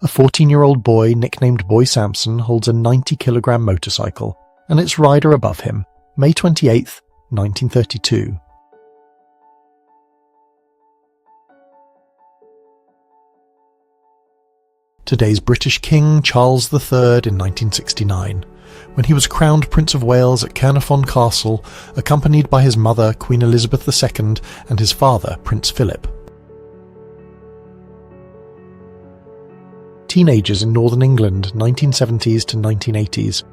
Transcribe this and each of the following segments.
A 14-year-old boy nicknamed Boy Samson holds a 90-kilogram motorcycle and its rider above him, May 28, 1932. Today's British King Charles III in 1969, when he was crowned Prince of Wales at Caernarfon Castle, accompanied by his mother, Queen Elizabeth II, and his father, Prince Philip. Teenagers in Northern England, 1970s to 1980s.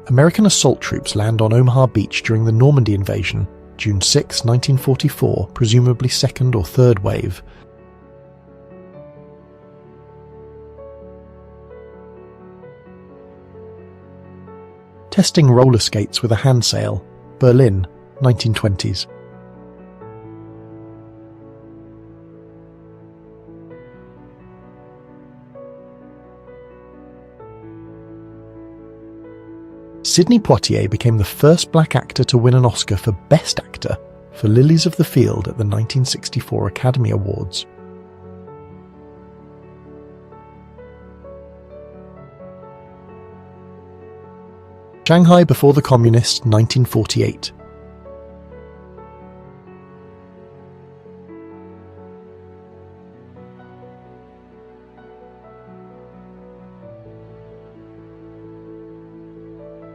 American assault troops land on Omaha Beach during the Normandy invasion, June 6, 1944, presumably second or third wave. Testing roller skates with a handsail, Berlin, 1920s. Sidney Poitier became the first black actor to win an Oscar for Best Actor for Lilies of the Field at the 1964 Academy Awards. Shanghai before the Communists, 1948.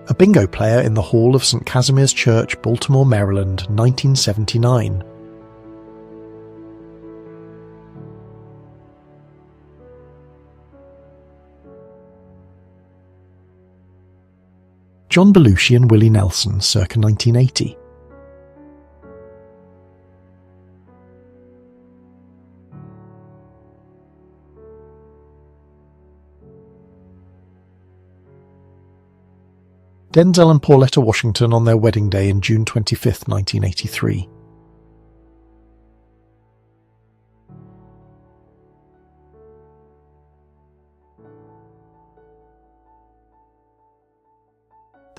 A bingo player in the hall of St. Casimir's Church, Baltimore, Maryland, 1979. John Belushi and Willie Nelson, circa 1980. Denzel and Pauletta Washington on their wedding day in June 25, 1983.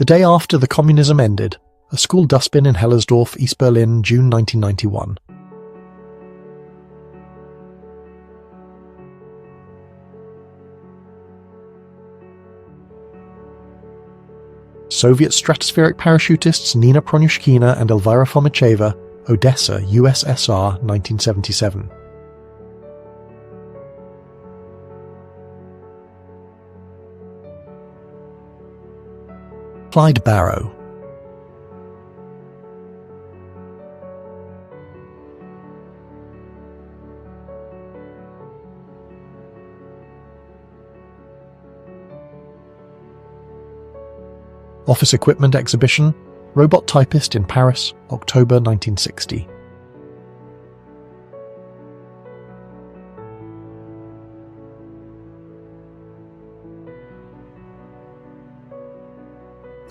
The day after the communism ended, a school dustbin in Hellersdorf, East Berlin, June 1991. Soviet stratospheric parachutists Nina Pronyushkina and Elvira Fomicheva, Odessa, USSR, 1977. Clyde Barrow. Office Equipment Exhibition, Robot Typist in Paris, October 1960.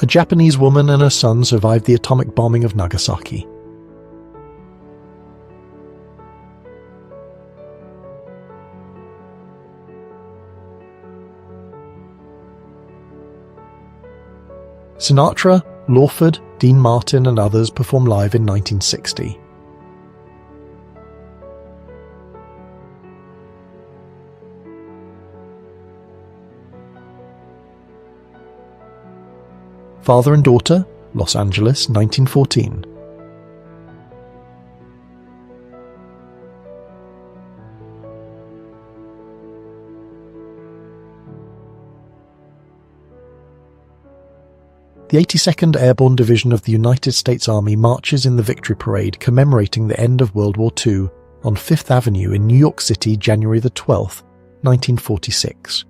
A Japanese woman and her son survived the atomic bombing of Nagasaki. Sinatra, Lawford, Dean Martin and others perform live in 1960. Father and Daughter, Los Angeles, 1914. The 82nd Airborne Division of the United States Army marches in the Victory Parade commemorating the end of World War II on Fifth Avenue in New York City, January 12, 1946.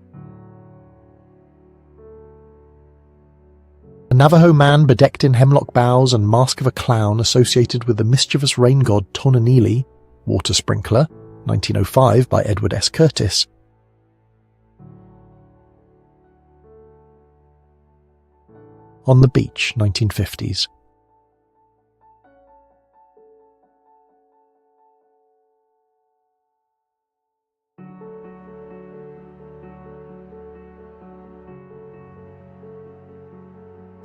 A Navajo man bedecked in hemlock boughs and mask of a clown associated with the mischievous rain god Tonanili, Water Sprinkler, 1905 by Edward S. Curtis. On the Beach, 1950s.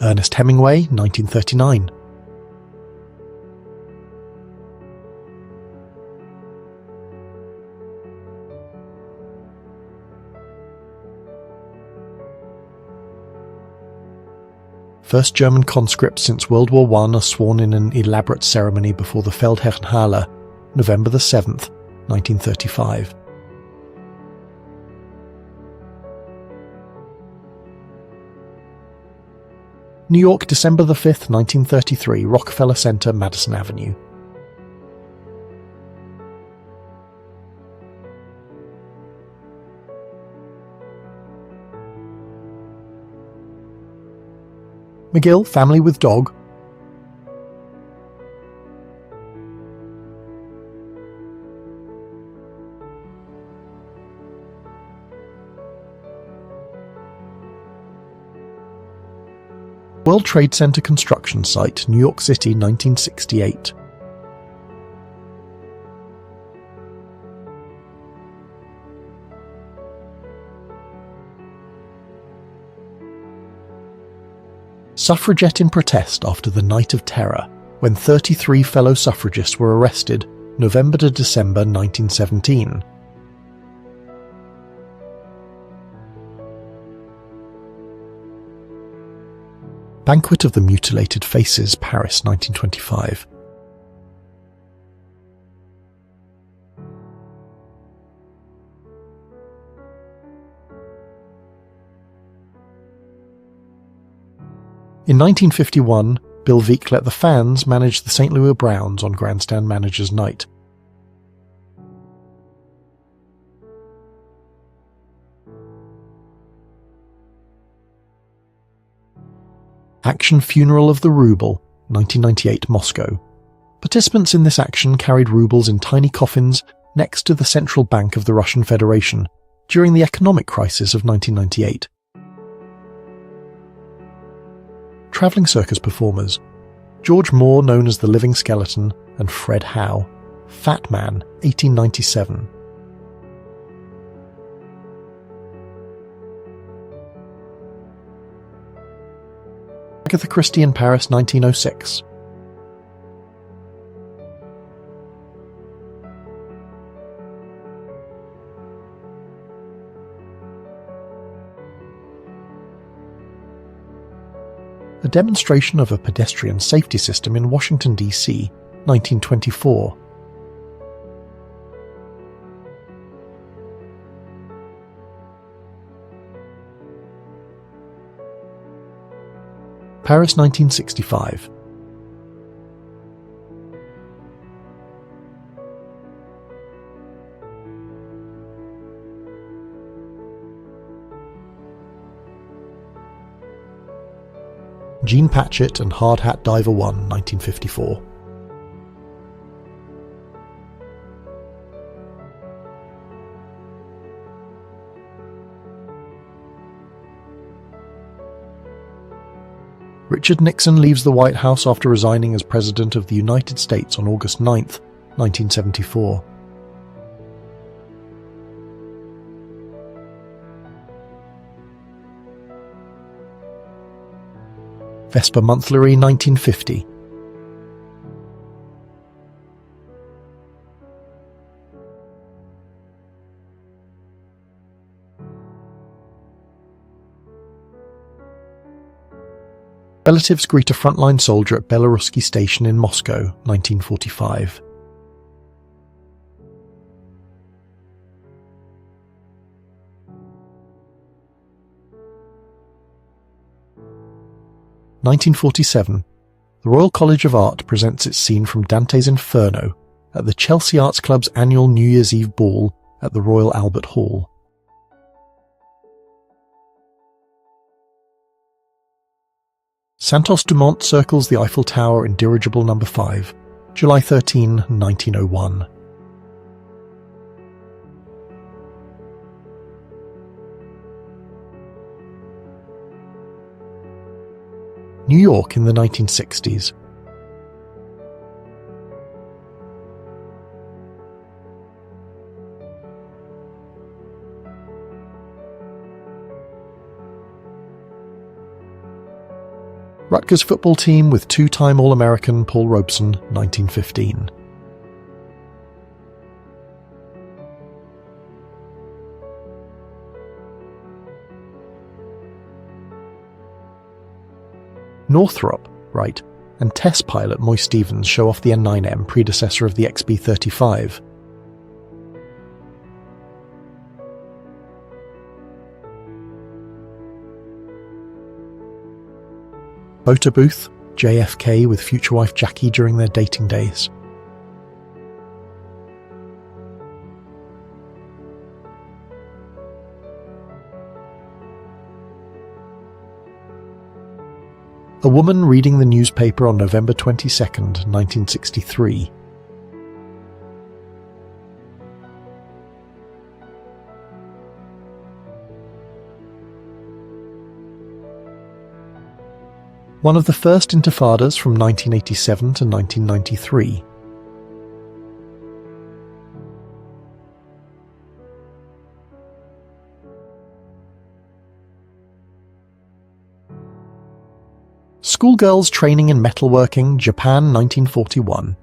Ernest Hemingway, 1939. First German conscripts since World War I are sworn in an elaborate ceremony before the Feldherrnhalle, November 7th, 1935. New York, December 5th, 1933, Rockefeller Center, Madison Avenue. McGill, family with dog. World Trade Center construction site, New York City, 1968. Suffragette in protest after the Night of Terror, when 33 fellow suffragists were arrested, November to December 1917. Banquet of the Mutilated Faces, Paris, 1925. In 1951, Bill Veeck let the fans manage the St. Louis Browns on Grandstand Manager's Night. Action Funeral of the Ruble, 1998, Moscow. Participants in this action carried rubles in tiny coffins next to the Central Bank of the Russian Federation during the economic crisis of 1998. Travelling circus performers. George Moore, known as the Living Skeleton, and Fred Howe. Fat Man, 1897. Agatha Christie in Paris, 1906. A demonstration of a pedestrian safety system in Washington, D.C., 1924. Paris, 1965. Jean Patchett and Hard Hat Diver 1, 1954. Richard Nixon leaves the White House after resigning as President of the United States on August 9, 1974. Vesper Monthly, 1950. Relatives greet a frontline soldier at Belaruski Station in Moscow, 1945. (1947), the Royal College of Art presents its scene from Dante's Inferno at the Chelsea Arts Club's annual New Year's Eve ball at the Royal Albert Hall. Santos Dumont circles the Eiffel Tower in dirigible No. 5, July 13, 1901. New York in the 1960s. Rutgers football team with two-time All-American Paul Robeson, 1915. Northrop, right, and test pilot Moy Stevens show off the N9M, predecessor of the XB-35. Photo booth, JFK with future wife Jackie during their dating days. A woman reading the newspaper on November 22nd, 1963. One of the first intifadas from 1987 to 1993. Schoolgirls training in metalworking, Japan, 1941.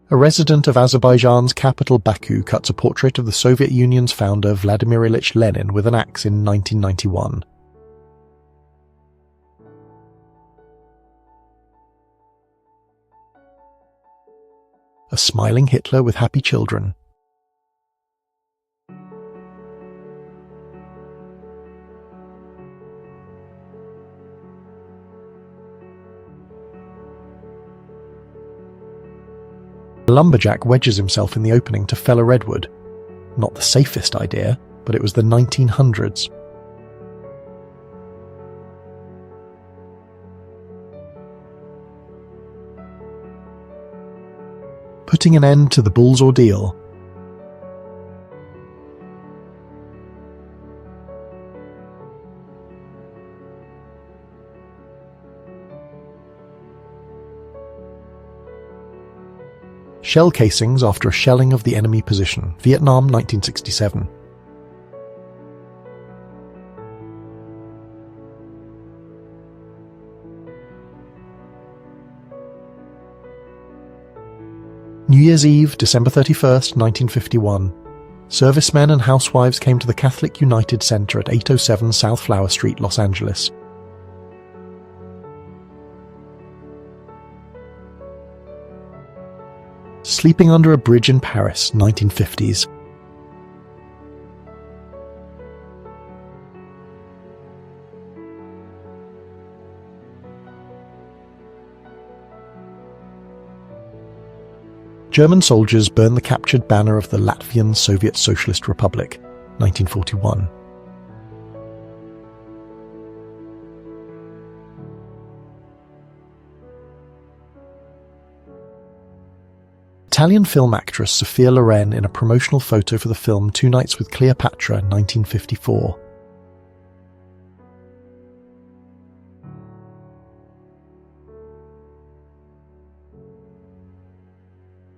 A resident of Azerbaijan's capital Baku cuts a portrait of the Soviet Union's founder Vladimir Ilyich Lenin with an axe in 1991. A smiling Hitler with happy children. A lumberjack wedges himself in the opening to fell a redwood. Not the safest idea, but it was the 1900s. Putting an end to the bull's ordeal. Shell casings after a shelling of the enemy position. Vietnam, 1967. New Year's Eve, December 31st, 1951. Servicemen and housewives came to the Catholic United Center at 807 South Flower Street, Los Angeles. Sleeping under a bridge in Paris, 1950s. German soldiers burn the captured banner of the Latvian Soviet Socialist Republic, 1941. Italian film actress Sophia Loren in a promotional photo for the film Two Nights with Cleopatra, 1954.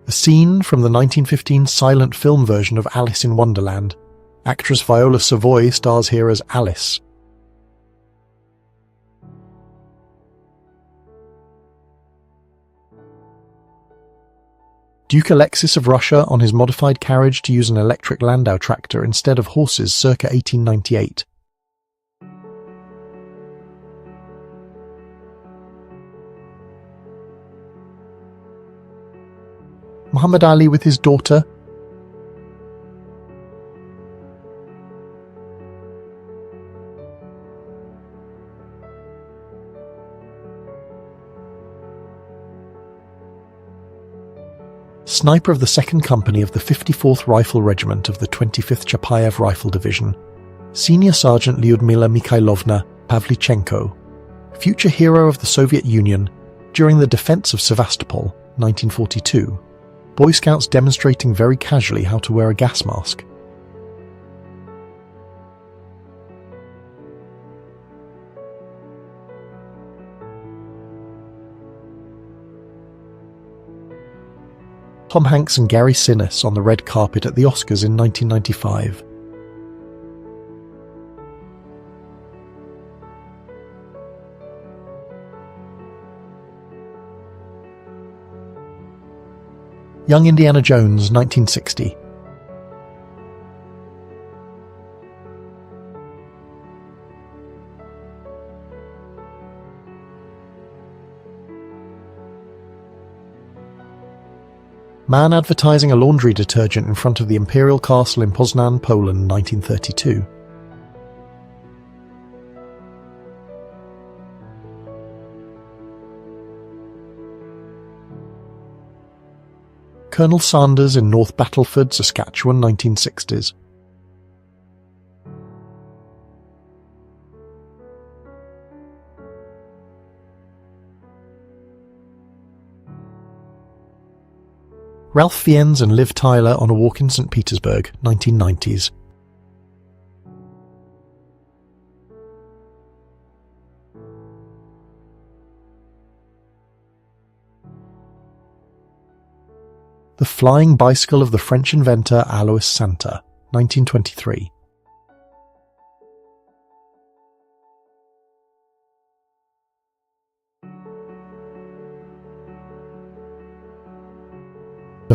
A scene from the 1915 silent film version of Alice in Wonderland. Actress Viola Savoy stars here as Alice. Duke Alexis of Russia on his modified carriage to use an electric Landau tractor instead of horses circa 1898. Muhammad Ali with his daughter. Sniper of the 2nd Company of the 54th Rifle Regiment of the 25th Chapayev Rifle Division, Senior Sergeant Lyudmila Mikhailovna Pavlichenko, future hero of the Soviet Union during the defense of Sevastopol, 1942. Boy Scouts demonstrating very casually how to wear a gas mask. Tom Hanks and Gary Sinise on the red carpet at the Oscars in 1995. Young Indiana Jones, 1960. Man advertising a laundry detergent in front of the Imperial Castle in Poznan, Poland, 1932. Colonel Sanders in North Battleford, Saskatchewan, 1960s. Ralph Fiennes and Liv Tyler on a walk in St. Petersburg, 1990s. The Flying Bicycle of the French inventor Alois Santa, 1923.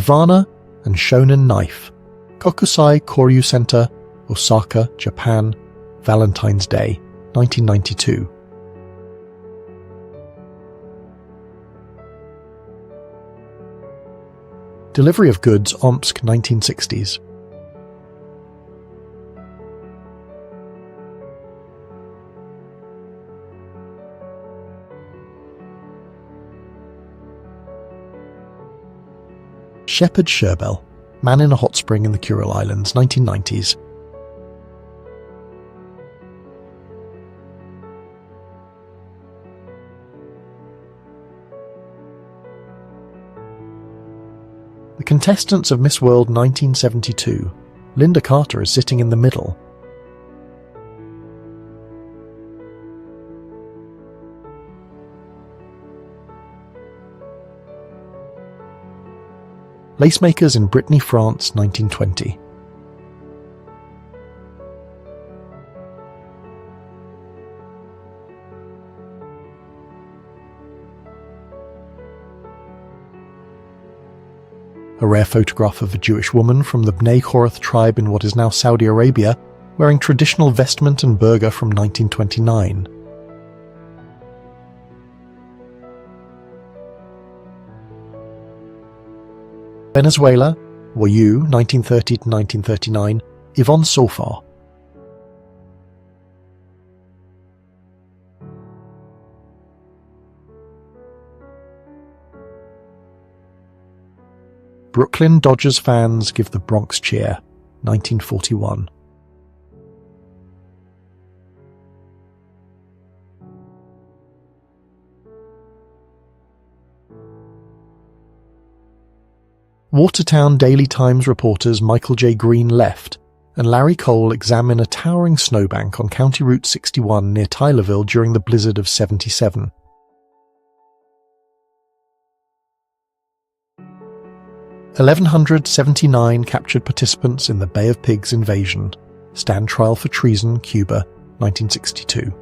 Nirvana and Shonen Knife, Kokusai Koryu Center, Osaka, Japan, Valentine's Day, 1992. Delivery of Goods, Omsk, 1960s. Shepard Sherbel, Man in a Hot Spring in the Kuril Islands, 1990s. The contestants of Miss World 1972. Linda Carter is sitting in the middle. Lacemakers in Brittany, France, 1920. A rare photograph of a Jewish woman from the Bnei Chorath tribe in what is now Saudi Arabia, wearing traditional vestment and burqa from 1929. Venezuela, Wayu, 1930 to 1939, Yvonne Sofar. Brooklyn Dodgers fans give the Bronx cheer, 1941. Watertown Daily Times reporters Michael J. Green left, and Larry Cole examine a towering snowbank on County Route 61 near Tylerville during the blizzard of '77. (1179) captured participants in the Bay of Pigs invasion. Stand trial for treason, Cuba, 1962.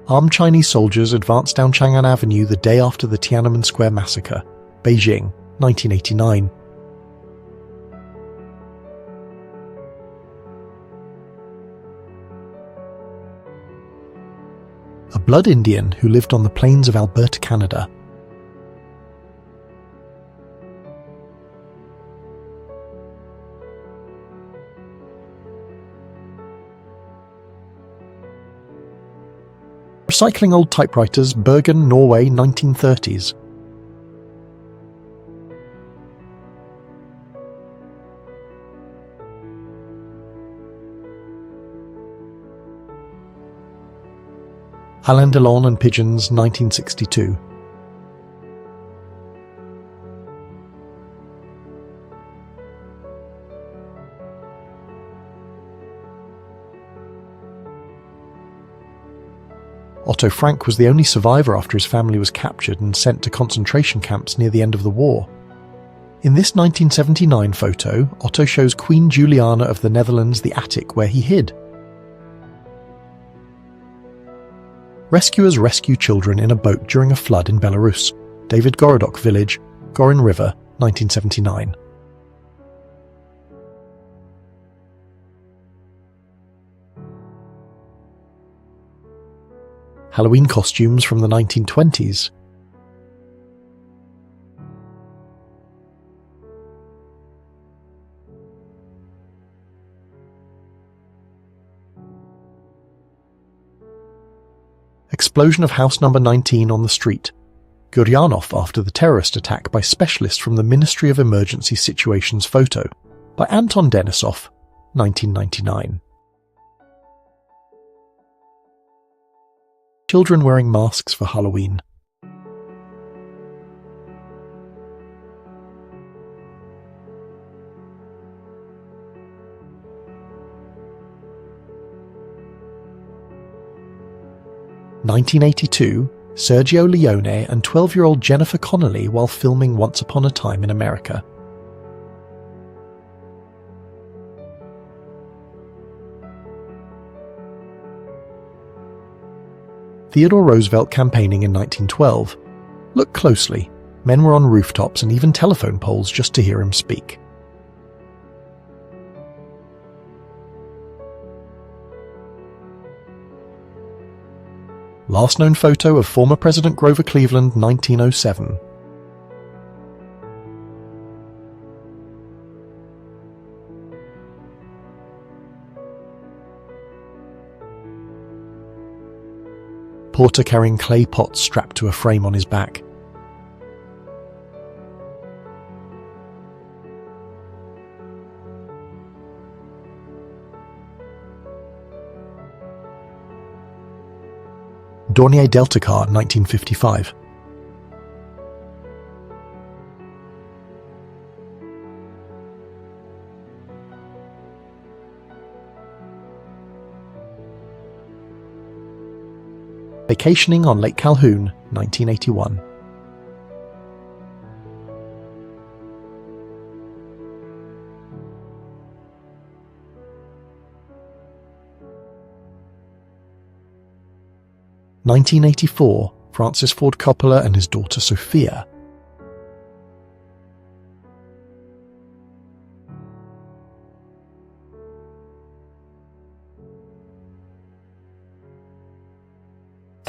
Armed Chinese soldiers advanced down Chang'an Avenue the day after the Tiananmen Square massacre. Beijing, 1989. A blood Indian who lived on the plains of Alberta, Canada. Recycling old typewriters, Bergen, Norway, 1930s. Alain Delon and Pigeons, 1962. Otto Frank was the only survivor after his family was captured and sent to concentration camps near the end of the war. In this 1979 photo, Otto shows Queen Juliana of the Netherlands the attic where he hid. Rescuers rescue children in a boat during a flood in Belarus. David Gorodok Village, Gorin River, 1979. Halloween costumes from the 1920s. Explosion of house number 19 on the street. Guryanov after the terrorist attack by specialist from the Ministry of Emergency Situations photo by Anton Denisov, 1999. Children wearing masks for Halloween. (1982) Sergio Leone and 12-year-old Jennifer Connelly while filming Once Upon a Time in America. Theodore Roosevelt campaigning in 1912. Look closely. Men were on rooftops and even telephone poles just to hear him speak. Last known photo of former President Grover Cleveland, 1907. Porter carrying clay pots strapped to a frame on his back. Dornier Delta car, 1955. Vacationing on Lake Calhoun, 1981. (1984) Francis Ford Coppola and his daughter Sophia.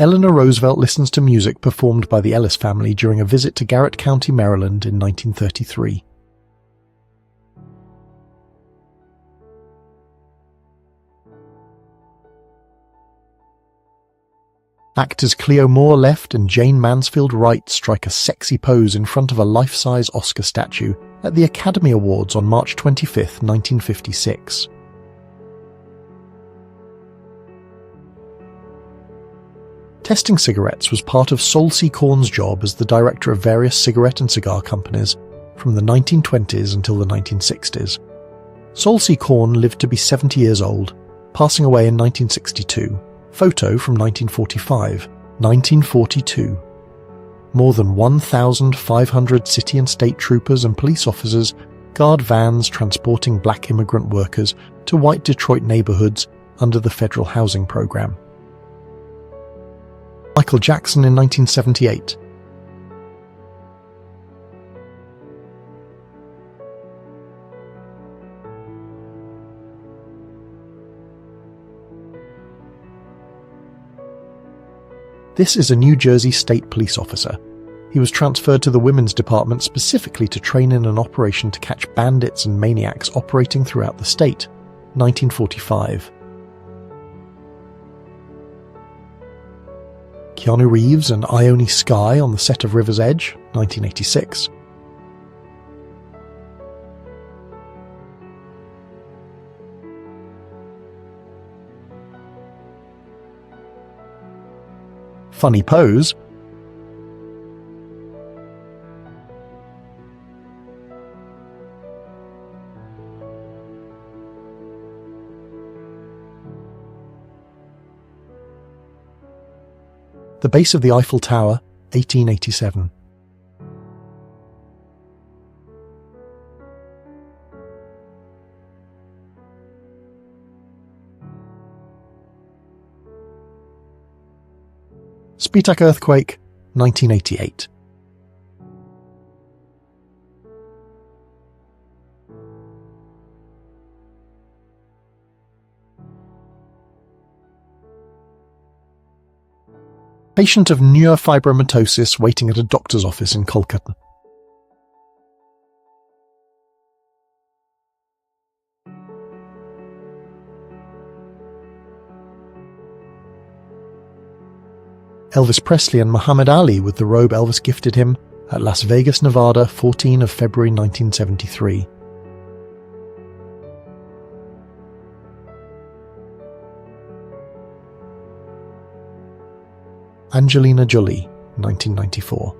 Eleanor Roosevelt listens to music performed by the Ellis family during a visit to Garrett County, Maryland in 1933. Actors Cleo Moore left and Jane Mansfield Wright strike a sexy pose in front of a life-size Oscar statue at the Academy Awards on March 25, 1956. Testing cigarettes was part of Saul C. Korn's job as the director of various cigarette and cigar companies from the 1920s until the 1960s. Saul C. Korn lived to be 70 years old, passing away in 1962. Photo from 1945, 1942. More than 1,500 city and state troopers and police officers guard vans transporting black immigrant workers to white Detroit neighborhoods under the federal housing program. Michael Jackson in 1978. This is a New Jersey state police officer. He was transferred to the women's department specifically to train in an operation to catch bandits and maniacs operating throughout the state. 1945. Keanu Reeves and Ione Skye on the set of River's Edge, 1986. Funny pose. The base of the Eiffel Tower, 1887. Spitak earthquake, 1988. Patient of neurofibromatosis waiting at a doctor's office in Kolkata. Elvis Presley and Muhammad Ali with the robe Elvis gifted him at Las Vegas, Nevada, 14 of February 1973. Angelina Jolie, 1994.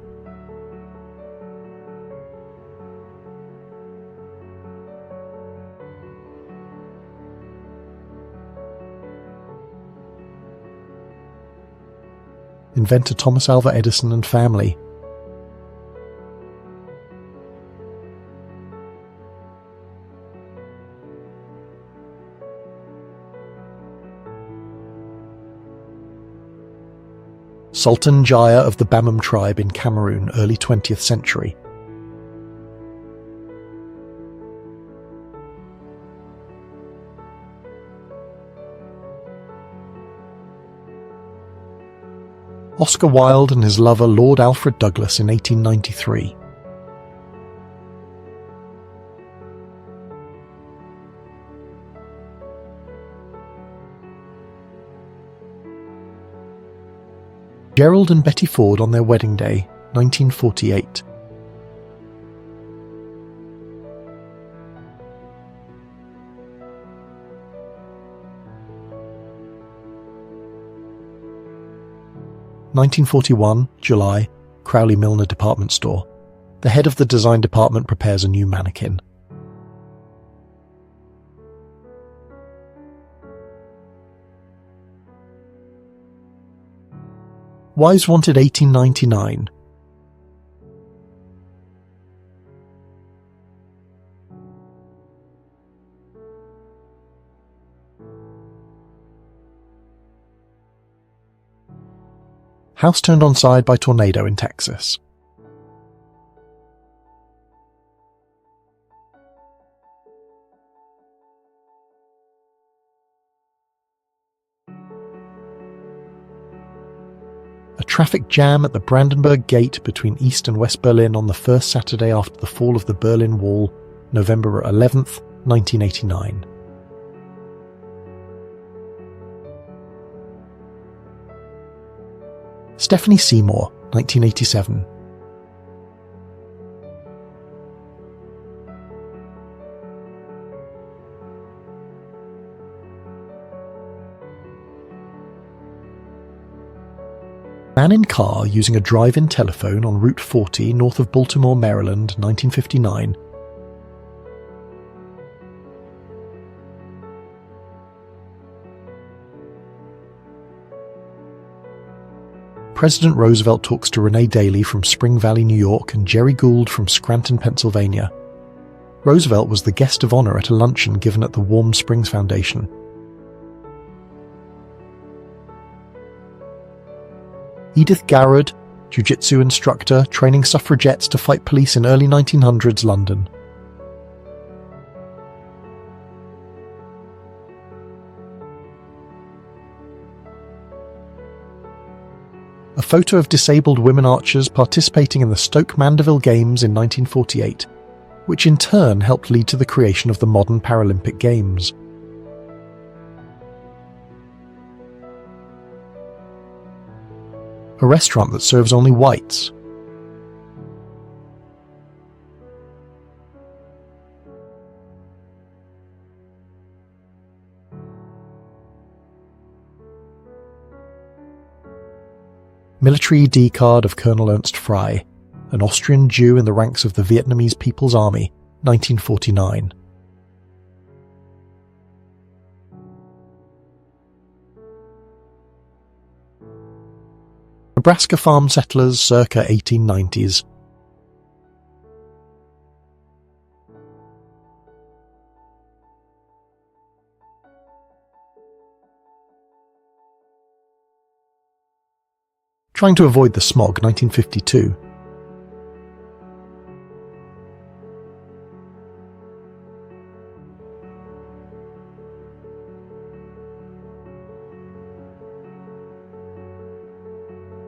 Inventor Thomas Alva Edison and family. Sultan Jaya of the Bamum tribe in Cameroon, early 20th century. Oscar Wilde and his lover Lord Alfred Douglas in 1893. Gerald and Betty Ford on their wedding day, 1948. July, Crowley Milner department store. The head of the design department prepares a new mannequin. Wives Wanted 1899. House turned on side by tornado in Texas. A traffic jam at the Brandenburg Gate between East and West Berlin on the first Saturday after the fall of the Berlin Wall, November 11th, 1989. Stephanie Seymour, 1987. Man in car using a drive-in telephone on Route 40 north of Baltimore, Maryland, 1959. President Roosevelt talks to Renee Daly from Spring Valley, New York, and Jerry Gould from Scranton, Pennsylvania. Roosevelt was the guest of honor at a luncheon given at the Warm Springs Foundation. Edith Garrod, jiu-jitsu instructor, training suffragettes to fight police in early 1900s London. A photo of disabled women archers participating in the Stoke Mandeville Games in 1948, which in turn helped lead to the creation of the modern Paralympic Games. A restaurant that serves only whites. Military ID card of Colonel Ernst Frey, an Austrian Jew in the ranks of the Vietnamese People's Army, 1949. Nebraska farm settlers circa 1890s. Trying to avoid the smog, 1952.